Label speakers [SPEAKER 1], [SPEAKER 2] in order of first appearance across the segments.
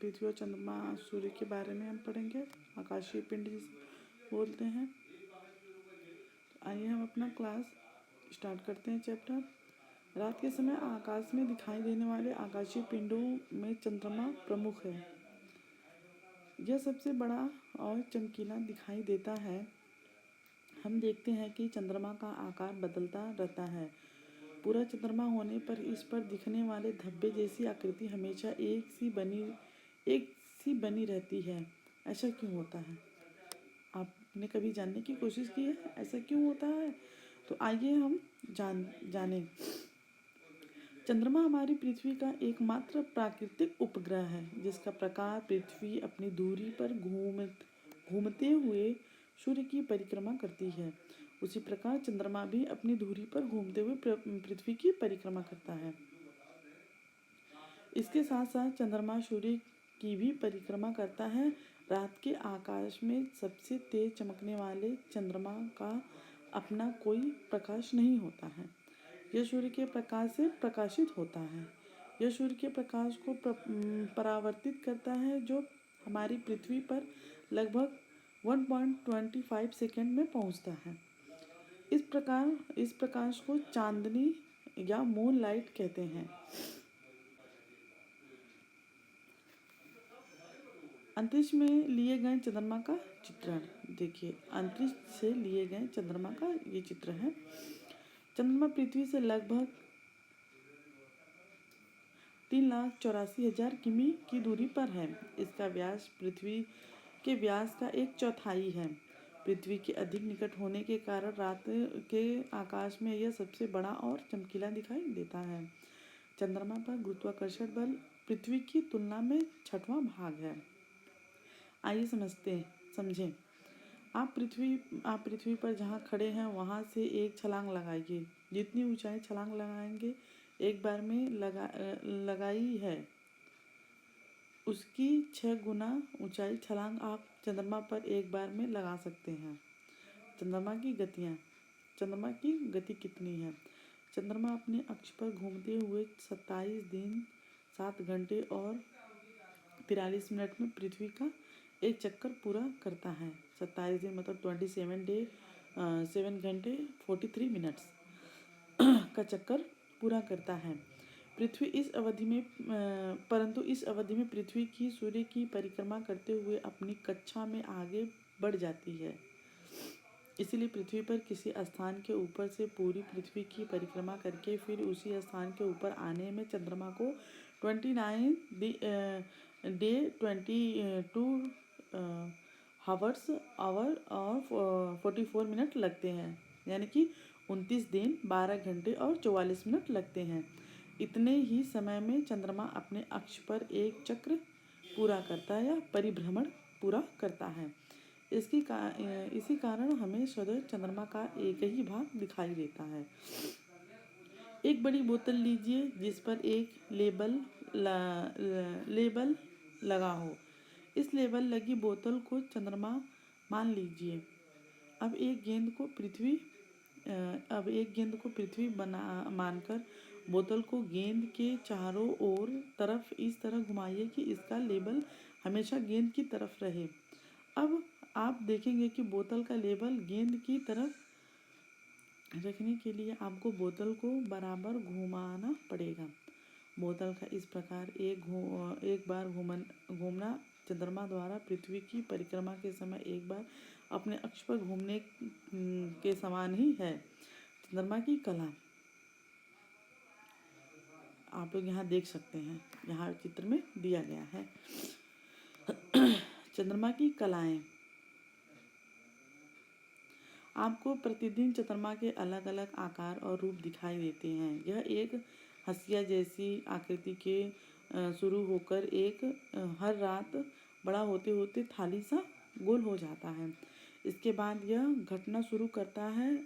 [SPEAKER 1] पृथ्वी और चंद्रमा सूर्य के बारे में हम पढ़ेंगे। आकाशीय पिंड जिसे बोलते हैं। आइए हम अपना क्लास स्टार्ट करते हैं। चैप्टर रात के समय आकाश में दिखाई देने वाले आकाशीय पिंडों में चंद्रमा प्रमुख है। यह सबसे बड़ा और चमकीला दिखाई देता है। हम देखते हैं कि चंद्रमा का आकार बदलता रहता है। पूरा चंद्रमा होने पर इस पर दिखने वाले धब्बे जैसी आकृति हमेशा एक सी बनी रहती है। ऐसा क्यों होता है? आपने कभी जानने की कोशिश की है ऐसा क्यों होता है? तो आइए हम जानें। चंद्रमा हमारी पृथ्वी का एकमात्र प्राकृतिक उपग्रह है जिसका प्रकार पृथ्वी अपनी दूरी पर घूमते हुए सूर्य की परिक्रमा करती है। उसी प्रकार चंद्रमा भी अपनी दूरी पर घूमते हुए पृथ्वी की परिक्रमा करता है। इसके साथ साथ चंद्रमा सूर्य की भी परिक्रमा करता है। रात के आकाश में सबसे तेज चमकने वाले चंद्रमा का अपना कोई प्रकाश नहीं होता है। यह सूर्य के प्रकाश से प्रकाशित होता है। यह सूर्य के प्रकाश को परावर्तित करता है जो हमारी पृथ्वी पर लगभग 1.25 सेकंड में पहुंचता है। इस प्रकाश को चांदनी या मून लाइट कहते हैं। अंतरिक्ष में लिए गए चंद्रमा का चित्रण देखिए। अंतरिक्ष से लिए गए चंद्रमा का ये चित्र है। चंद्रमा पृथ्वी से लगभग 3,84,000 किमी की दूरी पर है। इसका व्यास पृथ्वी के व्यास का 1/4 है। पृथ्वी के अधिक निकट होने के कारण रात के आकाश में यह सबसे बड़ा और चमकीला दिखाई देता है। चंद्रमा पर गुरुत्वाकर्षण बल पृथ्वी की तुलना में 6वां भाग है। आइए समझें। आप पृथ्वी पर जहाँ खड़े हैं वहाँ से एक छलांग लगाइए। जितनी ऊंचाई छलांग लगाएंगे एक बार में लगाई है उसकी 6 गुना ऊंचाई छलांग आप चंद्रमा पर एक बार में लगा सकते हैं। चंद्रमा की गति कितनी है? चंद्रमा अपने अक्ष पर घूमते हुए 27 दिन 7 घंटे और 43 मिनट में पृथ्वी का एक चक्कर पूरा करता है। 27 दिन मतलब 7 घंटे 43 मिनट्स का चक्कर पूरा करता है। परंतु इस अवधि में पृथ्वी की सूर्य की परिक्रमा करते हुए अपनी कक्षा में आगे बढ़ जाती है। इसलिए पृथ्वी पर किसी स्थान के ऊपर से पूरी पृथ्वी की परिक्रमा करके फिर उसी स्थान के ऊपर आने में चंद्रमा को 29 डे 22 आवर और 44 मिनट लगते हैं। यानी कि 29 दिन 12 घंटे और 44 मिनट लगते हैं। इतने ही समय में चंद्रमा अपने अक्ष पर एक चक्र पूरा करता है या परिभ्रमण पूरा करता है। इसी कारण हमें सदैव चंद्रमा का एक ही भाग दिखाई देता है। एक बड़ी बोतल लीजिए जिस पर एक लेबल लगा हो। इस लेबल लगी बोतल को चंद्रमा मान लीजिए। अब एक गेंद को पृथ्वी मानकर बोतल को गेंद के चारों ओर तरफ इस तरह घुमाइए कि इसका लेबल हमेशा गेंद की तरफ रहे। अब आप देखेंगे कि बोतल का लेबल गेंद की तरफ रखने के लिए आपको बोतल को बराबर घुमाना पड़ेगा। बोतल का इस प्रकार एक बार घूमना चंद्रमा द्वारा पृथ्वी की परिक्रमा के समय एक बार अपने अक्ष पर घूमने के समान ही है। चंद्रमा की कला आप लोग यहाँ देख सकते हैं। यहाँ चित्र में दिया गया है। चंद्रमा की कलाएं। आपको प्रतिदिन चंद्रमा के अलग अलग आकार और रूप दिखाई देते हैं। यह एक हंसिया जैसी आकृति के शुरू होकर हर रात बड़ा होते होते थाली सा गोल हो जाता है। इसके बाद यह घटना शुरू करता है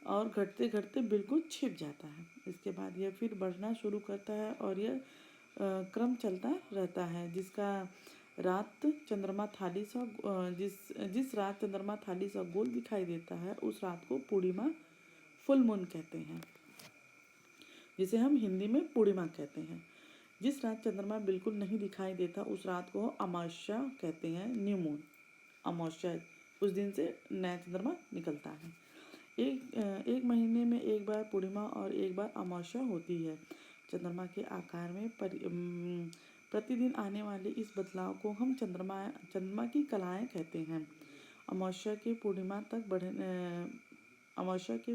[SPEAKER 1] और घटते घटते बिल्कुल छिप जाता है। इसके बाद यह फिर बढ़ना शुरू करता है और यह क्रम चलता रहता है। जिस रात चंद्रमा थाली सा गोल दिखाई देता है उस रात को पूर्णिमा फुल मून कहते हैं, जिसे हम हिंदी में पूर्णिमा कहते हैं। जिस रात चंद्रमा बिल्कुल नहीं दिखाई देता उस रात को अमावस्या कहते हैं, न्यू मून, अमावस्या। उस दिन से नया चंद्रमा निकलता है। एक महीने में एक बार पूर्णिमा और एक बार अमावस्या होती है। चंद्रमा के आकार में प्रतिदिन आने वाले इस बदलाव को हम चंद्रमा की कलाएं कहते हैं। अमावस्या के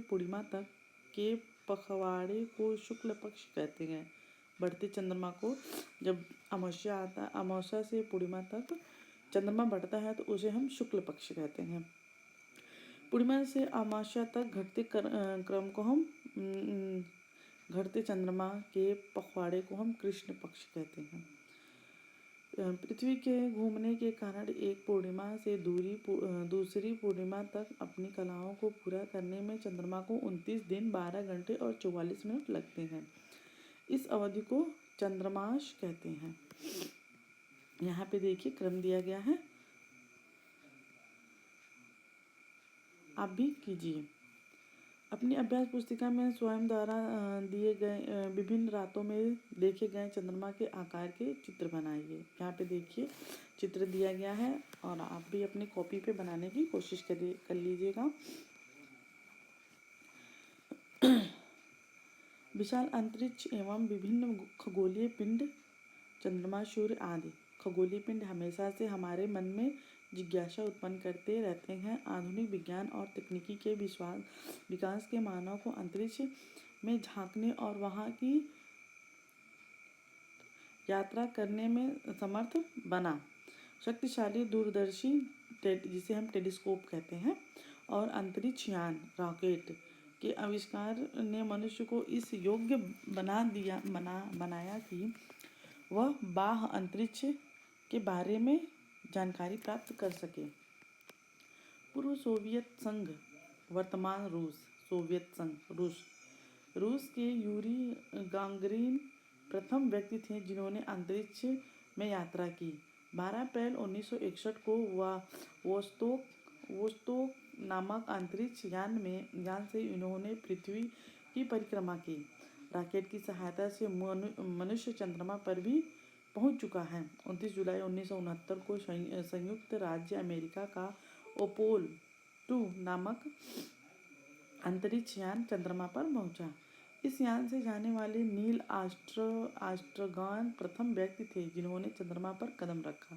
[SPEAKER 1] पूर्णिमा तक के पखवाड़े को शुक्ल पक्ष कहते हैं। बढ़ते चंद्रमा को जब अमावस्या से पूर्णिमा तक चंद्रमा बढ़ता है तो उसे हम शुक्ल पक्ष कहते हैं। पूर्णिमा से अमावस्या तक घटते क्रम को हम घटते चंद्रमा के पखवाड़े को हम कृष्ण पक्ष कहते हैं। पृथ्वी के घूमने के कारण एक पूर्णिमा से दूसरी पूर्णिमा तक अपनी कलाओं को पूरा करने में चंद्रमा को 29 दिन 12 घंटे और 44 मिनट लगते हैं। इस अवधि को चंद्रमास कहते हैं। यहाँ पे देखिए क्रम दिया गया है, आप भी कीजिए। अपनी अभ्यास पुस्तिका में स्वयं द्वारा दिए गए विभिन्न रातों में देखे गए चंद्रमा के आकार के चित्र बनाइए। यहाँ पे देखिए चित्र दिया गया है और आप भी अपनी कॉपी पे बनाने की कोशिश कर लीजिएगा। विशाल अंतरिक्ष एवं विभिन्न खगोलीय पिंड, चंद्रमा, सूर्य आदि खगोलीय पिंड हमेशा से हमारे मन में जिज्ञासा उत्पन्न करते रहते हैं। आधुनिक विज्ञान और तकनीकी के विकास के मानव को अंतरिक्ष में झांकने और वहां की यात्रा करने में समर्थ बना। शक्तिशाली दूरदर्शी जिसे हम टेलीस्कोप कहते हैं और अंतरिक्ष यान रॉकेट के आविष्कार ने मनुष्य को इस योग्य बनाया कि वह बाह्य अंतरिक्ष के बारे में जानकारी प्राप्त कर सके। पूर्व सोवियत संघ, वर्तमान रूस, सोवियत संघ रूस के यूरी गागरिन प्रथम व्यक्ति थे जिन्होंने अंतरिक्ष में यात्रा की। 12 अप्रैल 1961 को वोस्तोक नामक अंतरिक्ष यान से इन्होंने पृथ्वी की परिक्रमा की। रॉकेट की सहायता से मनुष्य चंद्रमा पर भी पहुंच चुका है। 29 जुलाई 1969 को संयुक्त राज्य अमेरिका का अपोलो 2 नामक अंतरिक्ष यान चंद्रमा पर पहुंचा। इस यान से जाने वाले नील आर्मस्ट्रांग प्रथम व्यक्ति थे जिन्होंने चंद्रमा पर कदम रखा।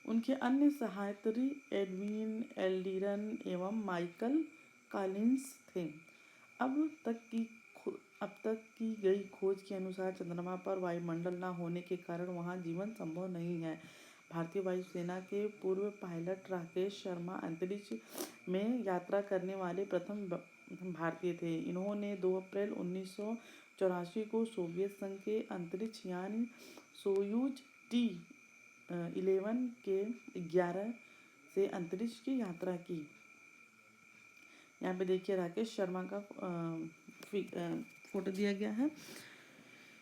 [SPEAKER 1] उनके अन्य सहायत्री एडविन एल्ड्रिन एवं माइकल कॉलिंस थे। अब तक की गई खोज के अनुसार चंद्रमा पर वायुमंडल न होने के कारण वहां जीवन संभव नहीं है। भारतीय वायुसेना के पूर्व पायलट राकेश शर्मा अंतरिक्ष में यात्रा करने वाले प्रथम भारतीय थे। इन्होंने 2 अप्रैल 1984 को सोवियत संघ के अंतरिक्ष यान सोयूज T-11 के 11 से अंतरिक्ष की यात्रा की। यहाँ पे देखिए राकेश शर्मा का फोटो दिया गया है।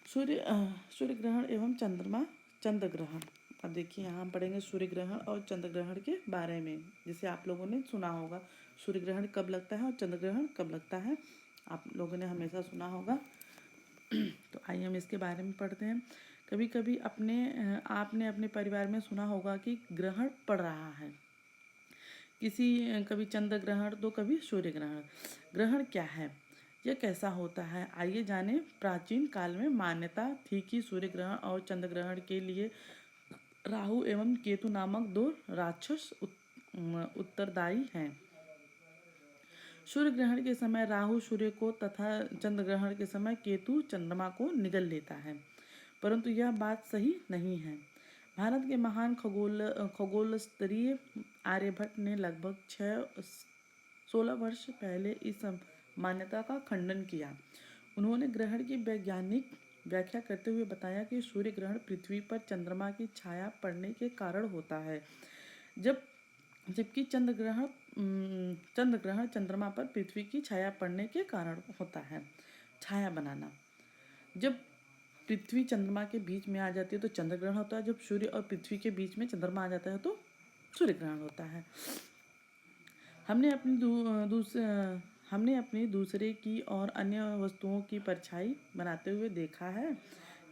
[SPEAKER 1] सूर्य ग्रहण एवं चंद्र ग्रहण। अब देखिए यहाँ हम पढ़ेंगे सूर्य ग्रहण और चंद्र ग्रहण के बारे में। जैसे आप लोगों ने सुना होगा सूर्य ग्रहण कब लगता है और चंद्र ग्रहण कब लगता है, आप लोगों ने हमेशा सुना होगा। तो आइए हम इसके बारे में पढ़ते हैं। कभी कभी आपने अपने परिवार में सुना होगा कि ग्रहण पड़ रहा है, कभी चंद्र ग्रहण तो कभी सूर्य ग्रहण। ग्रहण क्या है, यह कैसा होता है, आइए जानें। प्राचीन काल में मान्यता थी कि सूर्य ग्रहण और चंद्र ग्रहण के लिए राहु एवं केतु नामक 2 राक्षस उत्तरदायी हैं। सूर्य ग्रहण के समय राहु सूर्य को तथा चंद्र ग्रहण के समय केतु चंद्रमा को निगल लेता है, परंतु यह बात सही नहीं है। भारत के महान खगोलशास्त्री आर्यभट्ट ने लगभग 16 वर्ष पहले इस मान्यता का खंडन किया। उन्होंने ग्रहण की वैज्ञानिक व्याख्या करते हुए बताया कि सूर्य ग्रहण पृथ्वी पर चंद्रमा की छाया पड़ने के कारण होता है, जबकि चंद्र ग्रहण चंद्रमा पर पृथ्वी की छाया पड़ने के कारण होता है। छाया बनाना, जब पृथ्वी चंद्रमा के बीच में आ जाती है तो चंद्र ग्रहण होता है, जब सूर्य और पृथ्वी के बीच में चंद्रमा आ जाता है तो सूर्य ग्रहण होता है। हमने अपने दूसरे की और अन्य वस्तुओं की परछाई बनाते हुए देखा है।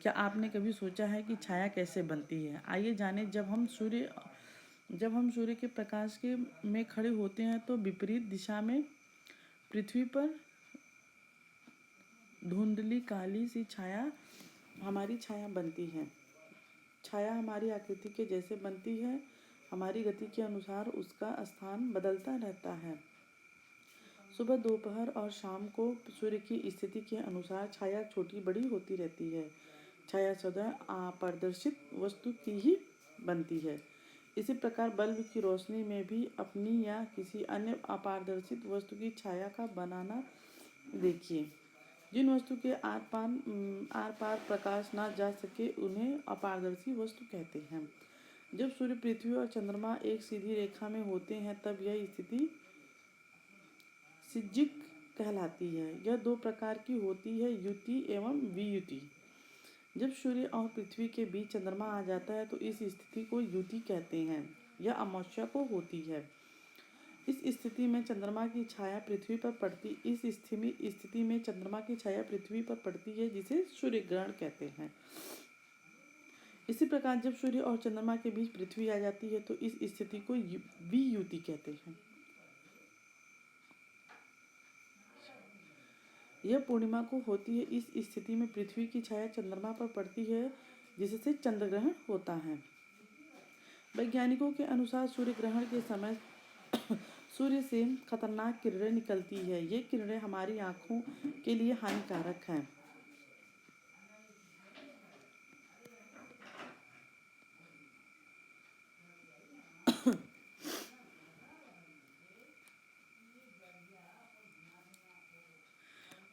[SPEAKER 1] क्या आपने कभी सोचा है कि छाया कैसे बनती है? आइए जानें। जब हम सूर्य के प्रकाश के में खड़े होते हैं तो विपरीत दिशा में पृथ्वी पर धुंधली काली सी छाया हमारी छाया बनती है। छाया हमारी आकृति के जैसे बनती है। हमारी गति के अनुसार उसका स्थान बदलता रहता है। सुबह, दोपहर और शाम को सूर्य की स्थिति के अनुसार छाया छोटी बड़ी होती रहती है। छाया सदा अपारदर्शित वस्तु की ही बनती है। इसी प्रकार बल्ब की रोशनी में भी अपनी या किसी अन्य अपारदर्शित वस्तु की छाया का बनाना देखिए। जिन वस्तु के आर पार प्रकाश ना जा सके उन्हें अपारदर्शी वस्तु कहते हैं। जब सूर्य, पृथ्वी और चंद्रमा एक सीधी रेखा में होते हैं तब यह स्थिति सिज्जिक कहलाती है। यह दो प्रकार की होती है, युति एवं वियुति। जब सूर्य और पृथ्वी के बीच चंद्रमा आ जाता है तो इस स्थिति को युति कहते हैं। यह अमावस्या को होती है। इस स्थिति में चंद्रमा की छाया पृथ्वी पर पड़ती है जिसे सूर्य ग्रहण कहते हैं। इसी प्रकार जब सूर्य और चंद्रमा के बीच पृथ्वी आ जाती है तो इस स्थिति को वियुति कहते हैं। यह पूर्णिमा को होती है। इस स्थिति में पृथ्वी की छाया चंद्रमा पर पड़ती है जिससे चंद्र ग्रहण होता है। वैज्ञानिकों के अनुसार सूर्य ग्रहण के समय सूर्य से खतरनाक किरणें निकलती है। ये किरणें हमारी आँखों के लिए हानिकारक हैं।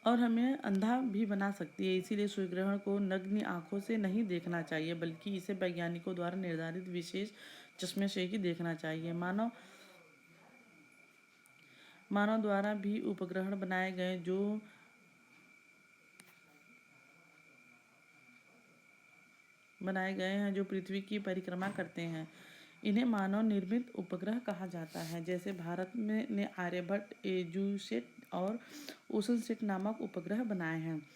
[SPEAKER 1] और हमें अंधा भी बना सकती है। इसीलिए सूर्य ग्रहण को नग्न आँखों से नहीं देखना चाहिए बल्कि इसे वैज्ञानिकों द्वारा निर्धारित विशेष चश्मे से ही देखना चाहिए। मानव द्वारा भी उपग्रह बनाए गए हैं जो पृथ्वी की परिक्रमा करते हैं। इन्हें मानव निर्मित उपग्रह कहा जाता है। जैसे भारत ने आर्यभट्ट, एजुसेट और ओशनसेट नामक उपग्रह बनाए हैं।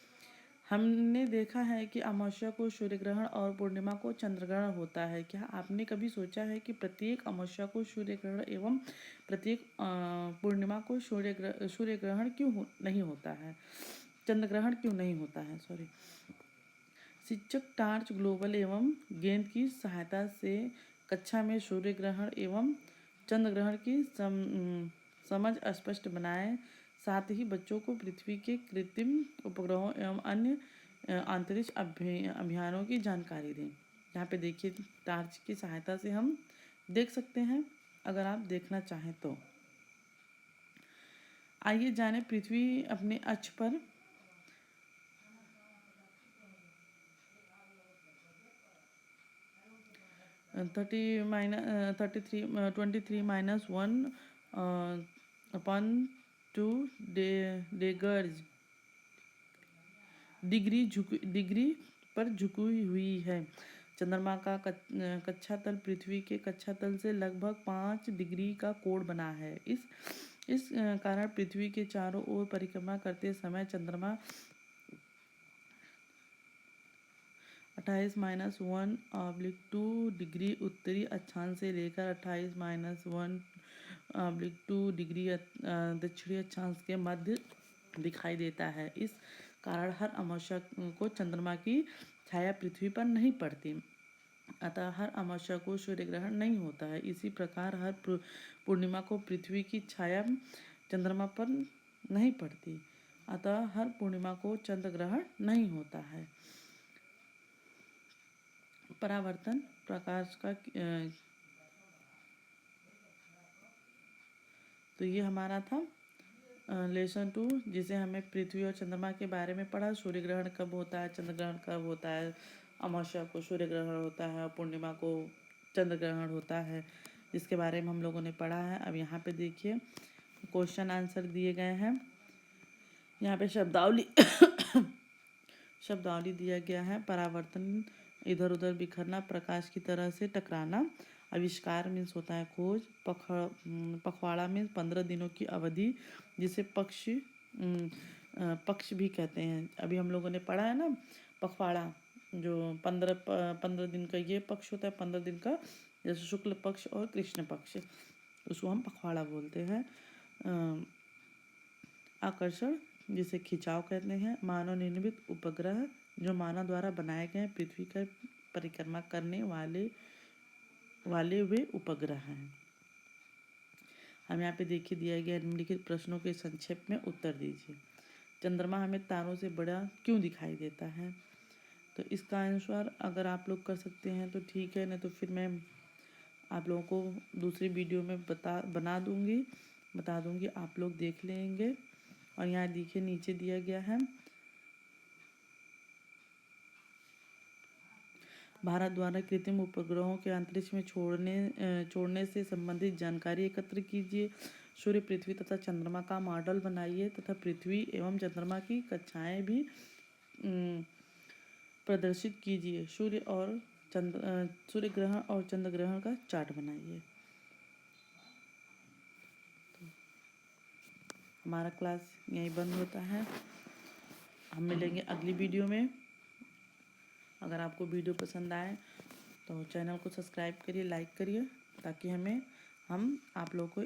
[SPEAKER 1] हमने देखा है कि अमावस्या को सूर्य ग्रहण और पूर्णिमा को चंद्र ग्रहण होता है। क्या आपने कभी सोचा है कि प्रत्येक अमावस्या को सूर्य ग्रहण एवं प्रत्येक पूर्णिमा को सूर्य ग्रहण क्यों नहीं होता है, चंद्र ग्रहण क्यों नहीं होता है? शिक्षक टार्च, ग्लोबल एवं गेंद की सहायता से कक्षा में सूर्य ग्रहण एवं चंद्र ग्रहण की समझ स्पष्ट बनाए। साथ ही बच्चों को पृथ्वी के कृत्रिम उपग्रहों एवं अन्य अंतरिक्ष अभियानों की जानकारी दें। यहाँ पे देखिए, टार्च की सहायता से हम देख सकते हैं अगर आप देखना चाहें तो। आइए जाने पृथ्वी अपने अक्ष पर 23-1/2 डिग्री पर झुकी हुई है। चंद्रमा का कक्षा तल पृथ्वी के कक्षा तल से लगभग 5 डिग्री का कोण बना है। इस कारण पृथ्वी के चारों ओर परिक्रमा करते समय चंद्रमा 28-1/2 डिग्री उत्तरी अक्षांश से लेकर 28-1/2 डिग्री दक्षिणी अक्षांश के मध्य दिखाई देता है। इस कारण हर अमावस्या को चंद्रमा की छाया पृथ्वी पर नहीं पड़ती, अतः हर अमावस्या को सूर्य ग्रहण नहीं होता है। इसी प्रकार हर पूर्णिमा को पृथ्वी की छाया चंद्रमा पर नहीं पड़ती, अतः हर पूर्णिमा को चंद्र ग्रहण नहीं होता है। परावर्तन प्रकाश का तो ये हमारा था लेसन 2, जिसे हमें पृथ्वी और चंद्रमा के बारे में पढ़ा। सूर्य ग्रहण कब होता है, चंद्र ग्रहण कब होता है, अमावस्या को सूर्य ग्रहण होता है और पूर्णिमा को चंद्र ग्रहण होता है, इसके बारे में हम लोगों ने पढ़ा है। अब यहाँ पे देखिए क्वेश्चन आंसर दिए गए हैं। यहाँ पे शब्दावली दिया गया है। परावर्तन, इधर उधर बिखरना, प्रकाश की तरह से टकराना। आविष्कार मीन्स होता है खोज। पखवाड़ा मीन्स 15 दिनों की अवधि, जिसे पक्ष भी कहते हैं। अभी हम लोगों ने पढ़ा है ना पखवाड़ा, जो 15 दिन का ये पक्ष होता है, 15 दिन का, जैसे शुक्ल पक्ष और कृष्ण पक्ष, उसको हम पखवाड़ा बोलते हैं। आकर्षण, जिसे खिंचाव कहते हैं। मानव निर्मित उपग्रह, जो मानव द्वारा बनाए गए पृथ्वी का परिक्रमा करने वाले वे उपग्रह हैं। हम यहाँ पे देखिए दिया गया निम्नलिखित प्रश्नों के संक्षेप में उत्तर दीजिए। चंद्रमा हमें तारों से बड़ा क्यों दिखाई देता है? तो इसका आंसर अगर आप लोग कर सकते हैं तो ठीक है, नहीं तो फिर मैं आप लोगों को दूसरी वीडियो में बता दूंगी, आप लोग देख लेंगे। और यहाँ देखिए नीचे दिया गया है, भारत द्वारा कृत्रिम उपग्रहों के अंतरिक्ष में छोड़ने से संबंधित जानकारी एकत्र कीजिए। सूर्य, पृथ्वी तथा चंद्रमा का मॉडल बनाइए तथा पृथ्वी एवं चंद्रमा की कक्षाएं भी प्रदर्शित कीजिए। सूर्य ग्रहण और चंद्र ग्रहण का चार्ट बनाइए। तो हमारा क्लास यहीं बंद होता है। हम मिलेंगे अगली वीडियो में। अगर आपको वीडियो पसंद आए तो चैनल को सब्सक्राइब करिए, लाइक करिए, ताकि हम आप लोगों को